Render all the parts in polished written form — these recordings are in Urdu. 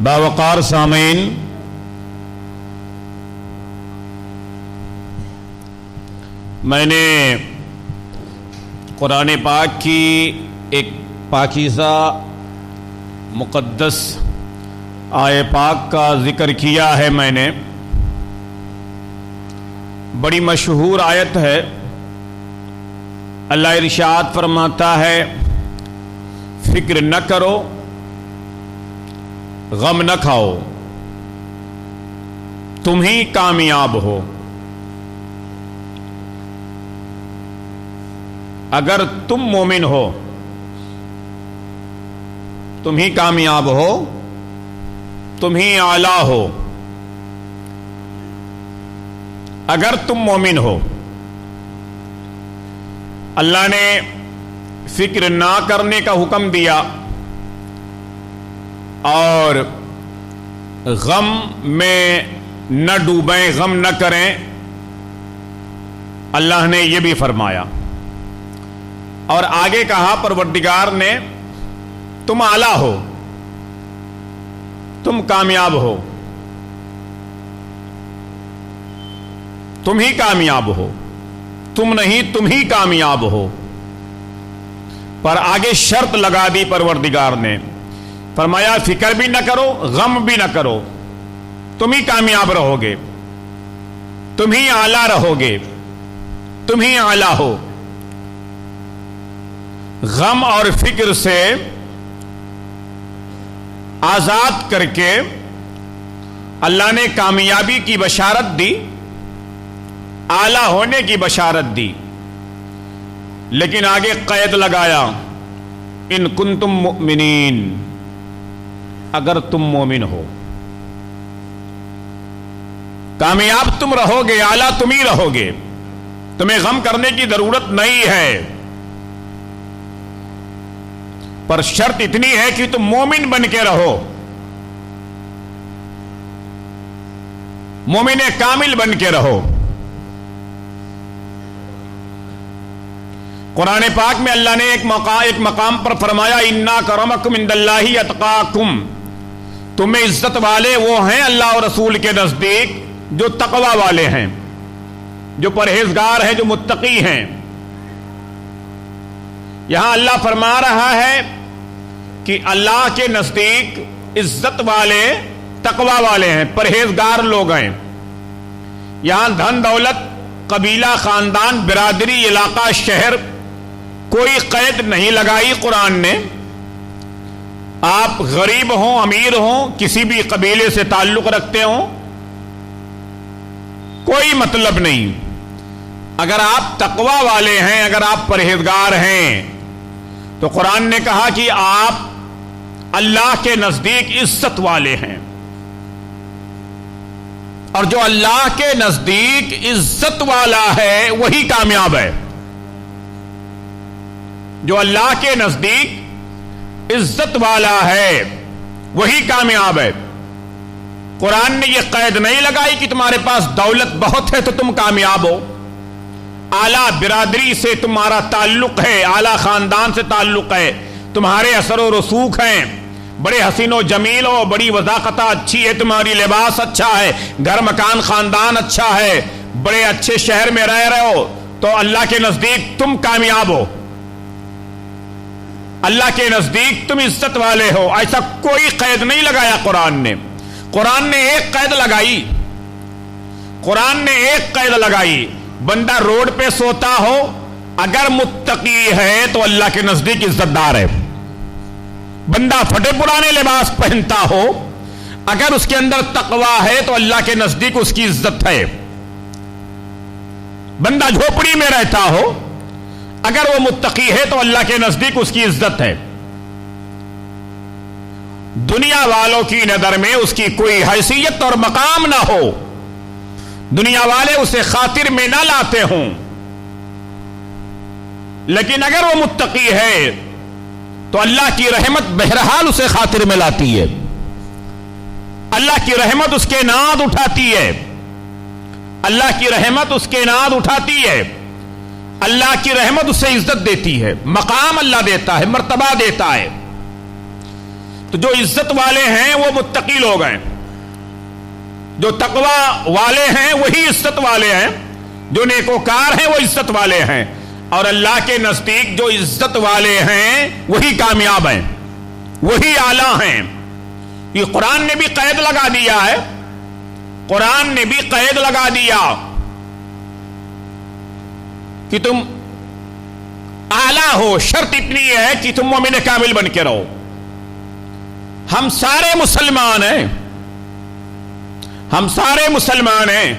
باوقار سامعین، میں نے قرآن پاک کی ایک پاکیزہ مقدس آیے پاک کا ذکر کیا ہے۔ میں نے بڑی مشہور آیت ہے۔ اللہ ارشاد فرماتا ہے، فکر نہ کرو، غم نہ کھاؤ، تم ہی کامیاب ہو۔ اگر تم مومن ہو، تم ہی کامیاب ہو، تم ہی اعلیٰ ہو۔ اگر تم مومن ہو، اللہ نے فکر نہ کرنے کا حکم دیا اور غم میں نہ ڈوبیں، غم نہ کریں، اللہ نے یہ بھی فرمایا۔ اور آگے کہا پروردگار نے، تم اعلیٰ ہو، تم کامیاب ہو، تم ہی کامیاب ہو، تم نہیں، تم ہی کامیاب ہو۔ پر آگے شرط لگا دی پروردگار نے، فرمایا فکر بھی نہ کرو، غم بھی نہ کرو، تم ہی کامیاب رہو گے، تم ہی اعلیٰ رہو گے، تم ہی اعلیٰ ہو۔ غم اور فکر سے آزاد کر کے اللہ نے کامیابی کی بشارت دی، اعلیٰ ہونے کی بشارت دی، لیکن آگے قید لگایا، ان کنتم مؤمنین، اگر تم مومن ہو، کامیاب تم رہو گے، اعلیٰ تم ہی رہو گے، تمہیں غم کرنے کی ضرورت نہیں ہے۔ پر شرط اتنی ہے کہ تم مومن بن کے رہو، مومن کامل بن کے رہو۔ قرآن پاک میں اللہ نے ایک مقام پر فرمایا، اِنَّا أَكْرَمَكُمْ عِندَ اللَّهِ أَتْقَاكُمْ، تمہیں عزت والے وہ ہیں اللہ اور رسول کے نزدیک جو تقوی والے ہیں، جو پرہیزگار ہیں، جو متقی ہیں۔ یہاں اللہ فرما رہا ہے کہ اللہ کے نزدیک عزت والے تقوی والے ہیں، پرہیزگار لوگ ہیں۔ یہاں دھن دولت، قبیلہ، خاندان، برادری، علاقہ، شہر، کوئی قید نہیں لگائی قرآن نے۔ آپ غریب ہوں، امیر ہوں، کسی بھی قبیلے سے تعلق رکھتے ہوں، کوئی مطلب نہیں۔ اگر آپ تقوی والے ہیں، اگر آپ پرہیزگار ہیں، تو قرآن نے کہا کہ آپ اللہ کے نزدیک عزت والے ہیں۔ اور جو اللہ کے نزدیک عزت والا ہے وہی کامیاب ہے۔ جو اللہ کے نزدیک عزت والا ہے وہی کامیاب ہے۔ قرآن نے یہ قید نہیں لگائی کہ تمہارے پاس دولت بہت ہے تو تم کامیاب ہو، اعلیٰ برادری سے تمہارا تعلق ہے، اعلیٰ خاندان سے تعلق ہے، تمہارے اثر و رسوخ ہیں، بڑے حسین و جمیل ہو، بڑی وضاقتہ اچھی ہے، تمہاری لباس اچھا ہے، گھر مکان خاندان اچھا ہے، بڑے اچھے شہر میں رہ رہے ہو، تو اللہ کے نزدیک تم کامیاب ہو، اللہ کے نزدیک تم عزت والے ہو۔ ایسا کوئی قید نہیں لگایا قرآن نے۔ قرآن نے ایک قید لگائی، قرآن نے ایک قید لگائی، بندہ روڈ پہ سوتا ہو، اگر متقی ہے تو اللہ کے نزدیک عزت دار ہے۔ بندہ پھٹے پرانے لباس پہنتا ہو، اگر اس کے اندر تقوی ہے تو اللہ کے نزدیک اس کی عزت ہے۔ بندہ جھوپڑی میں رہتا ہو، اگر وہ متقی ہے تو اللہ کے نزدیک اس کی عزت ہے۔ دنیا والوں کی نظر میں اس کی کوئی حیثیت اور مقام نہ ہو، دنیا والے اسے خاطر میں نہ لاتے ہوں، لیکن اگر وہ متقی ہے تو اللہ کی رحمت بہرحال اسے خاطر میں لاتی ہے، اللہ کی رحمت اس کے ناد اٹھاتی ہے، اللہ کی رحمت اس کے ناد اٹھاتی ہے، اللہ کی رحمت اسے عزت دیتی ہے، مقام اللہ دیتا ہے، مرتبہ دیتا ہے۔ تو جو عزت والے ہیں وہ متقی لوگ ہیں، جو تقوی والے ہیں وہی عزت والے ہیں، جو نیکوکار ہیں وہ عزت والے ہیں، اور اللہ کے نزدیک جو عزت والے ہیں وہی کامیاب ہیں، وہی اعلیٰ ہیں۔ یہ قرآن نے بھی قید لگا دیا ہے، قرآن نے بھی قید لگا دیا کہ تم اعلیٰ ہو، شرط اتنی ہے کہ تم مومن کامل بن کے رہو۔ ہم سارے مسلمان ہیں، ہم سارے مسلمان ہیں،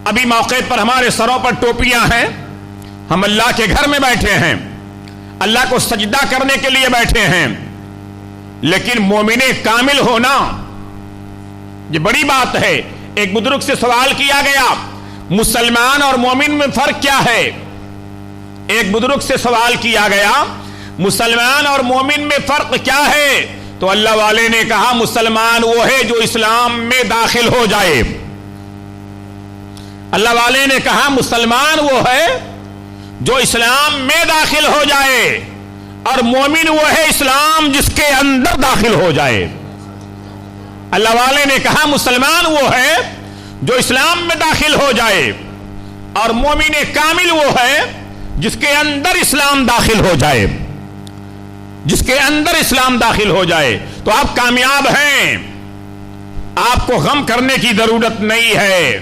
ابھی موقع پر ہمارے سروں پر ٹوپیاں ہیں، ہم اللہ کے گھر میں بیٹھے ہیں، اللہ کو سجدہ کرنے کے لیے بیٹھے ہیں، لیکن مومن کامل ہونا یہ بڑی بات ہے۔ ایک بزرگ سے سوال کیا گیا مسلمان اور مومن میں فرق کیا ہے؟ ایک بزرگ سے سوال کیا گیا مسلمان اور مومن میں فرق کیا ہے؟ تو اللہ والے نے کہا مسلمان وہ ہے جو اسلام میں داخل ہو جائے۔ اللہ والے نے کہا مسلمان وہ ہے جو اسلام میں داخل ہو جائے، اور مومن وہ ہے اسلام جس کے اندر داخل ہو جائے۔ اللہ والے نے کہا مسلمان وہ ہے جو اسلام میں داخل ہو جائے، اور مومن کامل وہ ہے جس کے اندر اسلام داخل ہو جائے، جس کے اندر اسلام داخل ہو جائے۔ تو آپ کامیاب ہیں، آپ کو غم کرنے کی ضرورت نہیں ہے،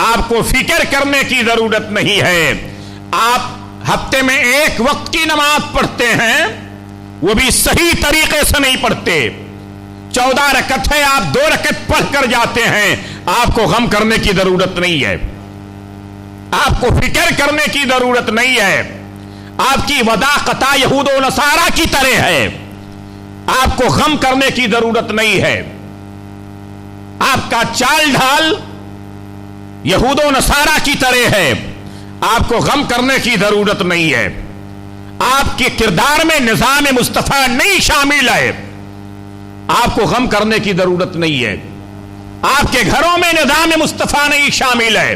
آپ کو فکر کرنے کی ضرورت نہیں ہے۔ آپ ہفتے میں ایک وقت کی نماز پڑھتے ہیں، وہ بھی صحیح طریقے سے نہیں پڑھتے، 14 رکعت ہے آپ 2 رکعت پڑھ کر جاتے ہیں، آپ کو غم کرنے کی ضرورت نہیں ہے، آپ کو فکر کرنے کی ضرورت نہیں ہے۔ آپ کی ودا قطع یہود و نصارہ کی طرح ہے، آپ کو غم کرنے کی ضرورت نہیں ہے۔ آپ کا چال ڈھال یہود و نصارہ کی طرح ہے، آپ کو غم کرنے کی ضرورت نہیں ہے۔ آپ کے کردار میں نظام مصطفیٰ نہیں شامل ہے، آپ کو غم کرنے کی ضرورت نہیں ہے۔ آپ کے گھروں میں نظام مصطفیٰ نہیں شامل ہے،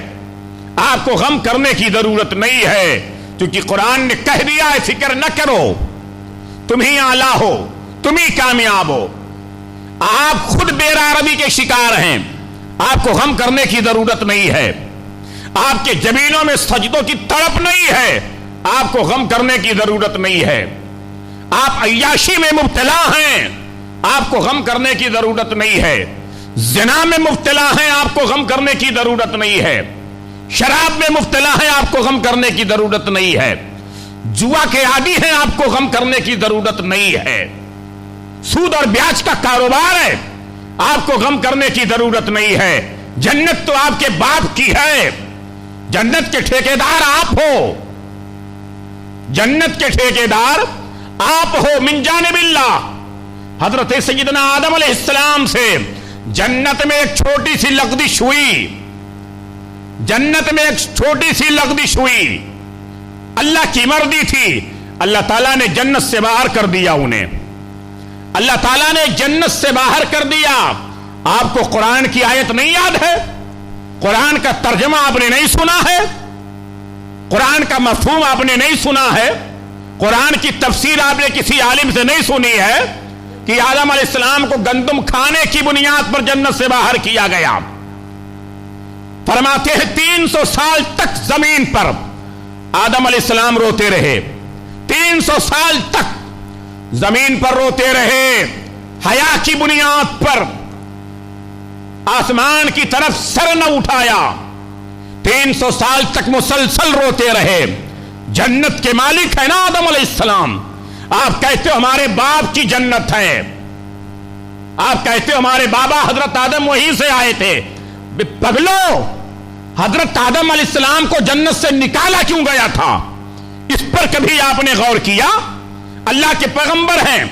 آپ کو غم کرنے کی ضرورت نہیں ہے، کیونکہ قرآن نے کہہ دیا ہے فکر نہ کرو، تم ہی اعلیٰ ہو، تم ہی کامیاب ہو۔ آپ خود بےراروی کے شکار ہیں، آپ کو غم کرنے کی ضرورت نہیں ہے۔ آپ کے جبینوں میں سجدوں کی تڑپ نہیں ہے، آپ کو غم کرنے کی ضرورت نہیں ہے۔ آپ عیاشی میں مبتلا ہیں، آپ کو غم کرنے کی ضرورت نہیں ہے۔ زنا میں مبتلا ہیں، آپ کو غم کرنے کی ضرورت نہیں ہے۔ شراب میں مبتلا ہیں، آپ کو غم کرنے کی ضرورت نہیں ہے۔ جوا کے عادی ہیں، آپ کو غم کرنے کی ضرورت نہیں ہے۔ سود اور بیاج کا کاروبار ہے، آپ کو غم کرنے کی ضرورت نہیں ہے۔ جنت تو آپ کے باپ کی ہے، جنت کے ٹھیکیدار آپ ہو، جنت کے ٹھیکیدار آپ ہو۔ من جانب اللہ، حضرت سیدنا آدم علیہ السلام سے جنت میں ایک چھوٹی سی لغزش ہوئی، جنت میں ایک چھوٹی سی لغزش ہوئی، اللہ کی مرضی تھی، اللہ تعالیٰ نے جنت سے باہر کر دیا انہیں، اللہ تعالیٰ نے جنت سے باہر کر دیا۔ آپ کو قرآن کی آیت نہیں یاد ہے؟ قرآن کا ترجمہ آپ نے نہیں سنا ہے؟ قرآن کا مفہوم آپ نے نہیں سنا ہے؟ قرآن کی تفسیر آپ نے کسی عالم سے نہیں سنی ہے کہ آدم علیہ السلام کو گندم کھانے کی بنیاد پر جنت سے باہر کیا گیا؟ فرماتے ہیں 300 سال تک زمین پر آدم علیہ السلام روتے رہے، 300 سال تک زمین پر روتے رہے، حیا کی بنیاد پر آسمان کی طرف سر نہ اٹھایا، 300 سال تک مسلسل روتے رہے۔ جنت کے مالک ہے نا آدم علیہ السلام، آپ کہتے ہو ہمارے باپ کی جنت ہے، آپ کہتے ہو ہمارے بابا حضرت آدم وہیں سے آئے تھے۔ پگلو، حضرت آدم علیہ السلام کو جنت سے نکالا کیوں گیا تھا؟ اس پر کبھی آپ نے غور کیا؟ اللہ کے پیغمبر ہیں،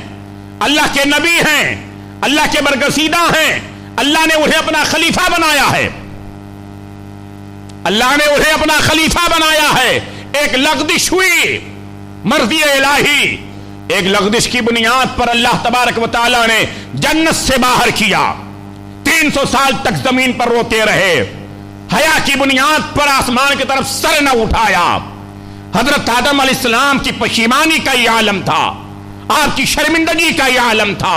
اللہ کے نبی ہیں، اللہ کے برگزیدہ ہیں، اللہ نے انہیں اپنا خلیفہ بنایا ہے، اللہ نے انہیں اپنا خلیفہ بنایا ہے۔ ایک لغزش ہوئی، مرضی الہی، ایک لغزش کی بنیاد پر اللہ تبارک و تعالی نے جنت سے باہر کیا، 300 سال تک زمین پر روتے رہے، حیا کی بنیاد پر آسمان کی طرف سر نہ اٹھایا۔ حضرت آدم علیہ السلام کی پشیمانی کا یہ عالم تھا، آپ کی شرمندگی کا یہ عالم تھا۔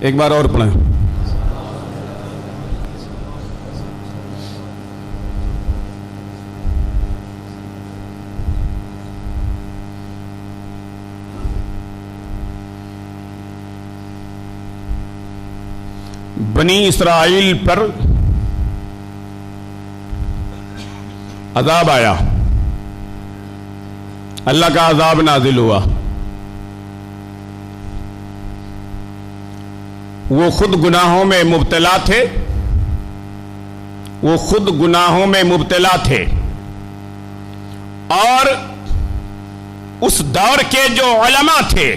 ایک بار اور پڑھیں. بنی اسرائیل پر عذاب آیا، اللہ کا عذاب نازل ہوا. وہ خود گناہوں میں مبتلا تھے، وہ خود گناہوں میں مبتلا تھے، اور اس دور کے جو علماء تھے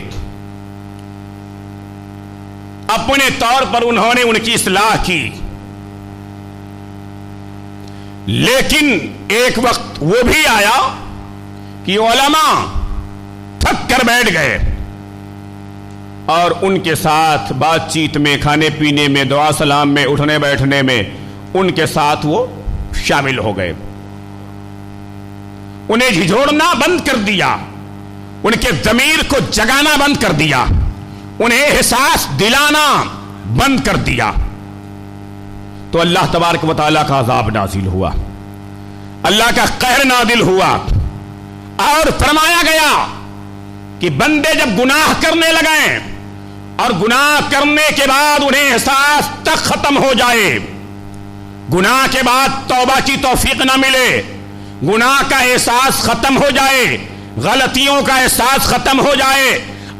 اپنے طور پر انہوں نے ان کی اصلاح کی. لیکن ایک وقت وہ بھی آیا کہ علماء تھک کر بیٹھ گئے اور ان کے ساتھ بات چیت میں، کھانے پینے میں، دعا سلام میں، اٹھنے بیٹھنے میں ان کے ساتھ وہ شامل ہو گئے. انہیں جھجھوڑنا بند کر دیا، ان کے ضمیر کو جگانا بند کر دیا، انہیں احساس دلانا بند کر دیا. تو اللہ تبارک و تعالیٰ کا عذاب نازل ہوا، اللہ کا قہر نازل ہوا، اور فرمایا گیا کہ بندے جب گناہ کرنے لگیں اور گناہ کرنے کے بعد انہیں احساس تک ختم ہو جائے، گناہ کے بعد توبہ کی توفیق نہ ملے، گناہ کا احساس ختم ہو جائے، غلطیوں کا احساس ختم ہو جائے،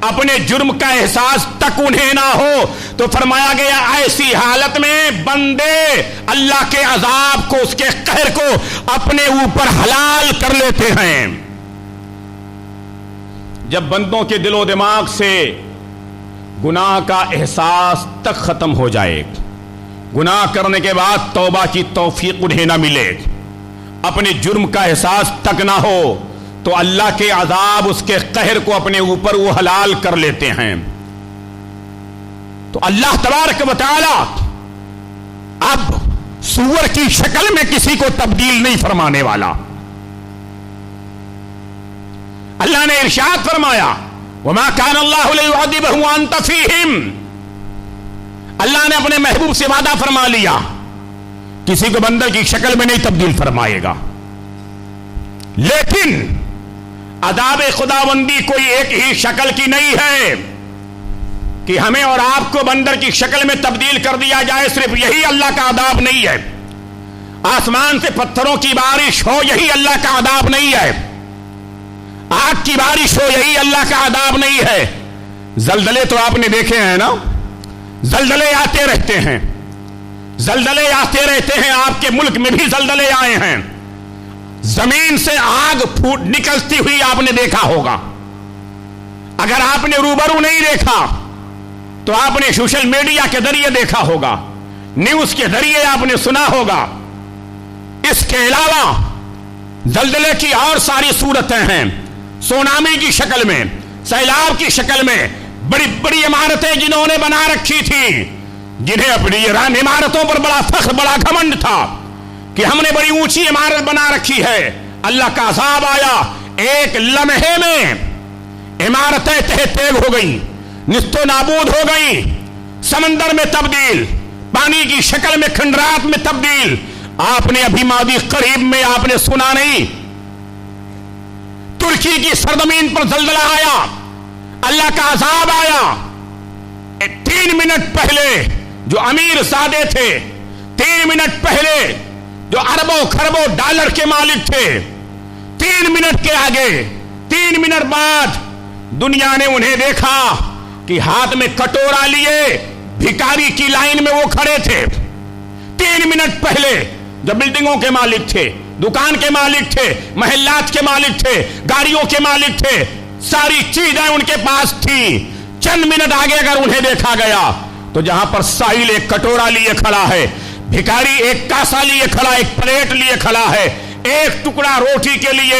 اپنے جرم کا احساس تک انہیں نہ ہو، تو فرمایا گیا ایسی حالت میں بندے اللہ کے عذاب کو، اس کے قہر کو اپنے اوپر حلال کر لیتے ہیں. جب بندوں کے دل و دماغ سے گناہ کا احساس تک ختم ہو جائے، گناہ کرنے کے بعد توبہ کی توفیق انہیں نہ ملے، اپنے جرم کا احساس تک نہ ہو، تو اللہ کے عذاب، اس کے قہر کو اپنے اوپر وہ حلال کر لیتے ہیں. تو اللہ تبارک و تعالی اب سور کی شکل میں کسی کو تبدیل نہیں فرمانے والا. اللہ نے ارشاد فرمایا وَمَا كَانَ اللَّهُ لِيُعَذِّبَهُمْ وَأَنْتَ فِيهِمْ. اللہ نے اپنے محبوب سے وعدہ فرما لیا کسی کو بندر کی شکل میں نہیں تبدیل فرمائے گا. لیکن عذاب خداوندی کوئی ایک ہی شکل کی نہیں ہے کہ ہمیں اور آپ کو بندر کی شکل میں تبدیل کر دیا جائے. صرف یہی اللہ کا عذاب نہیں ہے. آسمان سے پتھروں کی بارش ہو یہی اللہ کا عذاب نہیں ہے. آگ کی بارش ہو یہی اللہ کا عذاب نہیں ہے. زلزلے تو آپ نے دیکھے ہیں نا، زلزلے آتے رہتے ہیں، زلزلے آتے رہتے ہیں. آپ کے ملک میں بھی زلزلے آئے ہیں. زمین سے آگ پھوٹ نکلتی ہوئی آپ نے دیکھا ہوگا. اگر آپ نے روبرو نہیں دیکھا تو آپ نے سوشل میڈیا کے ذریعے دیکھا ہوگا، نیوز کے ذریعے آپ نے سنا ہوگا. اس کے علاوہ زلزلے کی اور ساری صورتیں ہیں، سونامی کی شکل میں، سیلاب کی شکل میں. بڑی بڑی عمارتیں جنہوں نے بنا رکھی تھی، جنہیں اپنی عمارتوں پر بڑا فخر، بڑا گھمنڈ تھا کہ ہم نے بڑی اونچی عمارت بنا رکھی ہے، اللہ کا عذاب آیا. ایک لمحے میں عمارتیں تہہ تیگ ہو گئیں، نست و نابود ہو گئیں، سمندر میں تبدیل، پانی کی شکل میں کھنڈرات میں تبدیل. آپ نے ابھی ماضی قریب میں آپ نے سنا نہیں، ترکی کی سرزمین پر زلزلہ آیا، اللہ کا عذاب آیا. 3 منٹ پہلے جو امیر زادے تھے، 3 منٹ پہلے جو اربوں خربوں ڈالر کے مالک تھے، 3 منٹ کے آگے 3 منٹ بعد دنیا نے انہیں دیکھا کہ ہاتھ میں کٹورا لیے بھکاری کی لائن میں وہ کھڑے تھے. 3 منٹ پہلے جو بلڈنگوں کے مالک تھے، دکان کے مالک تھے، محلات کے مالک تھے، گاڑیوں کے مالک تھے، ساری چیزیں ان کے پاس تھی. چند منٹ آگے اگر انہیں دیکھا گیا تو جہاں پر ساحل ایک کٹورا لیے کھڑا ہے، بھکاری ایک کاسا لیے کھڑا، ایک پلیٹ لیے کھڑا ہے، ایک ٹکڑا روٹی کے لیے